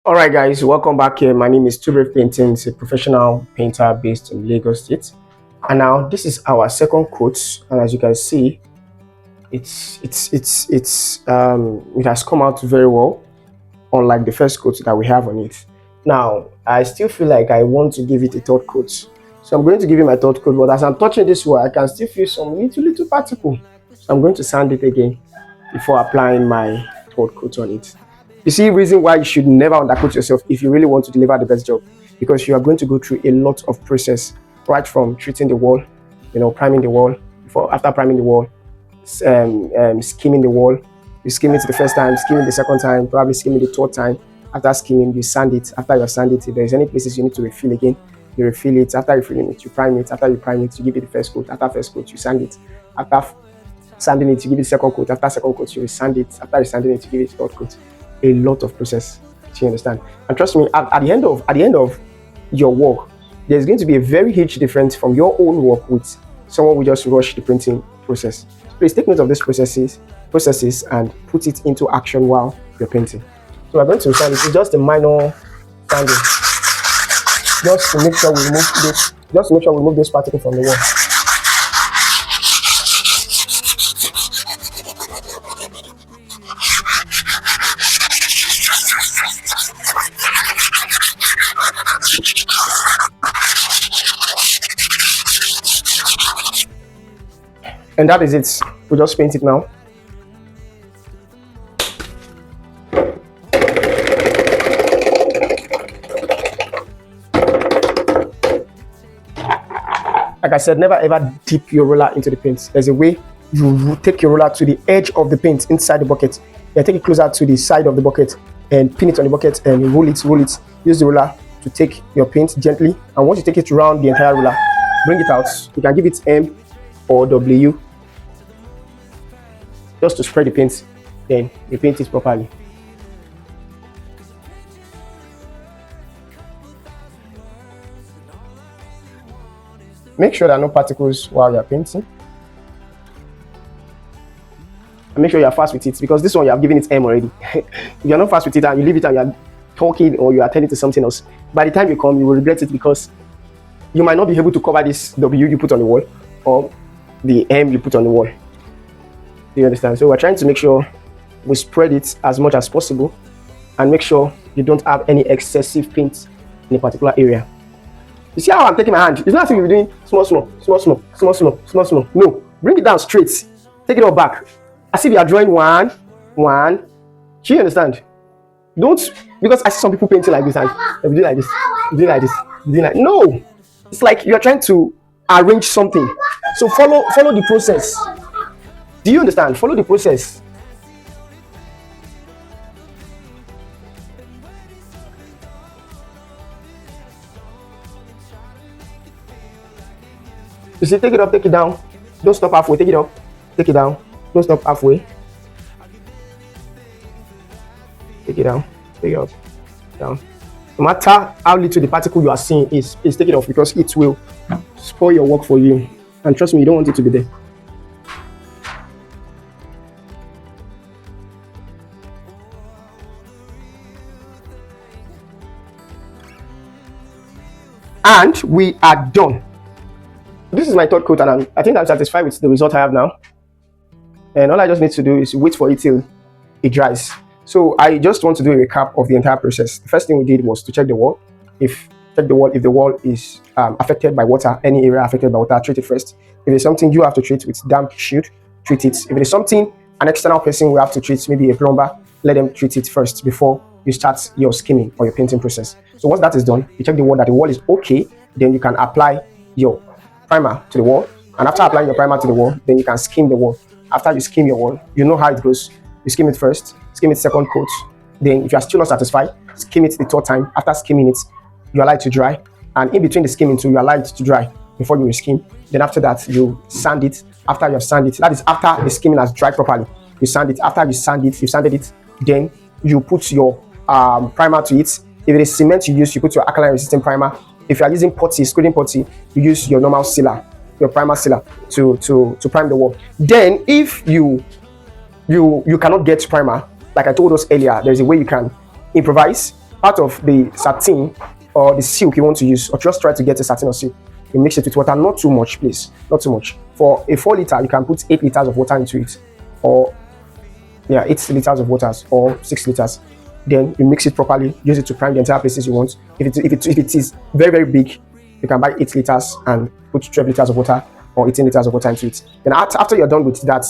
All right, guys, welcome back here. My name is Tube Paintings, a professional painter based in Lagos State. And now this is our second coat, and as you can see, it has come out very well, unlike the first coat that we have on it. Now, I still feel like I want to give it a third coat, so I'm going to give it my third coat. But as I'm touching this one, I can still feel some little particle, so I'm going to sand it again before applying my third coat on it. You see, reason why you should never undercoat yourself if you really want to deliver the best job, because you are going to go through a lot of process, right from treating the wall, priming the wall, before after priming the wall, skimming the wall. You skim it the first time, skimming the second time, probably skimming the third time. After skimming, you sand it. After you sand it, if there's any places you need to refill again, you refill it. After refilling it, you prime it. After you prime it, you give it the first coat. After first coat, you sand it. After sanding it, you give it second coat. After second coat, you sand it. After sanding it, you give it third coat. A lot of process. Do you understand? And trust me, at the end of your work, there's going to be a very huge difference from your own work with someone who just rush the printing process. Please take note of these processes and put it into action while you're painting. So we're going to sand it. It's just a minor sanding, just to make sure we remove this particle from the wall. And that is it. We just paint it now. Like I said, never ever dip your roller into the paint. There's a way you take your roller to the edge of the paint inside the bucket. Then take it closer to the side of the bucket and pin it on the bucket and roll it. Use the roller to take your paint gently. And once you take it around the entire roller, bring it out. You can give it M or W just to spread the paint. Then you paint it properly. Make sure there are no particles while you're painting. And make sure you're fast with it, because this one you have given it M already. If you're not fast with it and you leave it and you're talking or you are attending to something else, by the time you come, you will regret it, because you might not be able to cover this W you put on the wall or the M you put on the wall. Do you understand? So we're trying to make sure we spread it as much as possible and make sure you don't have any excessive paint in a particular area. You see how I'm taking my hand? It's not as if you're doing small. No, bring it down straight. Take it all back. As if you are drawing one. Do you understand? Don't, because I see some people painting like this and they do like this, do like this, do like, no. It's like you're trying to arrange something. So follow the process. Do you understand? Follow the process. You see, take it up, take it down. Don't stop halfway. Take it up, take it down. Don't stop halfway. Take it down, take it up, down. No matter how little the particle you are seeing is take it off, because it will spoil your work for you. And trust me, you don't want it to be there. And we are done. This is my third coat, and I think I'm satisfied with the result I have now. And all I just need to do is wait for it till it dries. So I just want to do a recap of the entire process. The first thing we did was to check the wall. If the wall is affected by water, any area affected by water, treat it first. If it's something you have to treat with damp shield, treat it. If it is something an external person will have to treat, maybe a plumber, let them treat it first before you start your skimming or your painting process. So once that is done, you check the wall that the wall is okay, then you can apply your primer to the wall. And after applying your primer to the wall, then you can skim the wall. After you skim your wall, you know how it goes. You skim it first, skim it second coat. Then if you are still not satisfied, skim it the third time. After skimming it, you allow it to dry. And in between the skimming too, you allow it to dry before you skim. Then after that, you sand it. After you have sanded it, that is after the skimming has dried properly. You sand it. After you sand it, you've sanded it, then you put your primer to it. If it is cement you use, you put your alkaline resistant primer. If you are using putty, screening putty, you use your normal sealer, your primer sealer to prime the wall. Then if you cannot get primer, like I told us earlier, there's a way you can improvise. part of the satin or the silk you want to use, or just try to get a satin or silk. You mix it with water, not too much, please, not too much. For a 4 liter, you can put 8 liters of water into it, or 8 liters of water or 6 liters. Then you mix it properly, use it to prime the entire places you want. If it is very, very big, you can buy 8 liters and put 12 liters of water or 18 liters of water into it. Then after you're done with that,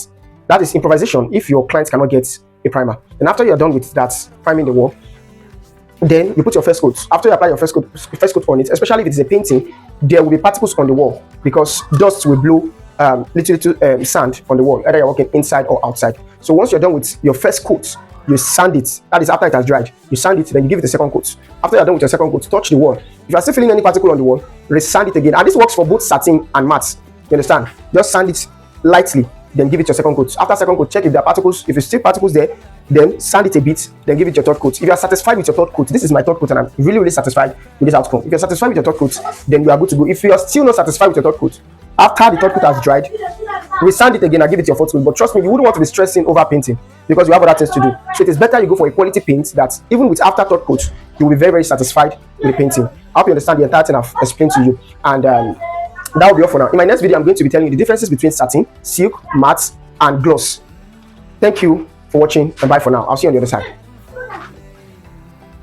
that is improvisation if your client cannot get a primer. Then after you're done with that, priming the wall, then you put your first coat. After you apply your first coat on it, especially if it is a painting, there will be particles on the wall because dust will blow little sand on the wall, either you're working inside or outside. So once you're done with your first coat, you sand it. That is after it has dried. You sand it, then you give it a second coat. After you're done with your second coat, touch the wall. If you are still feeling any particle on the wall, resand it again. And this works for both satin and matte. You understand? Just sand it lightly, then give it your second coat. After second coat, check if there are particles. If you still particles there, then sand it a bit, then give it your third coat. If you are satisfied with your third coat, this is my third coat and I'm really, really satisfied with this outcome. If you're satisfied with your third coat, then you are good to go. If you are still not satisfied with your third coat, after the third coat has dried, resand it again and give it your fourth coat. But trust me, you wouldn't want to be stressing over painting because you have other things to do. So it is better you go for a quality paint that even with after third coat, you will be very, very satisfied with the painting. I hope you understand the entire thing I've explained to you. And that will be all for now. In my next video, I'm going to be telling you the differences between satin, silk, matte, and gloss. Thank you for watching and bye for now. I'll see you on the other side.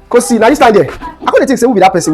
Cause see, now you stand there. I couldn't think say who be that person.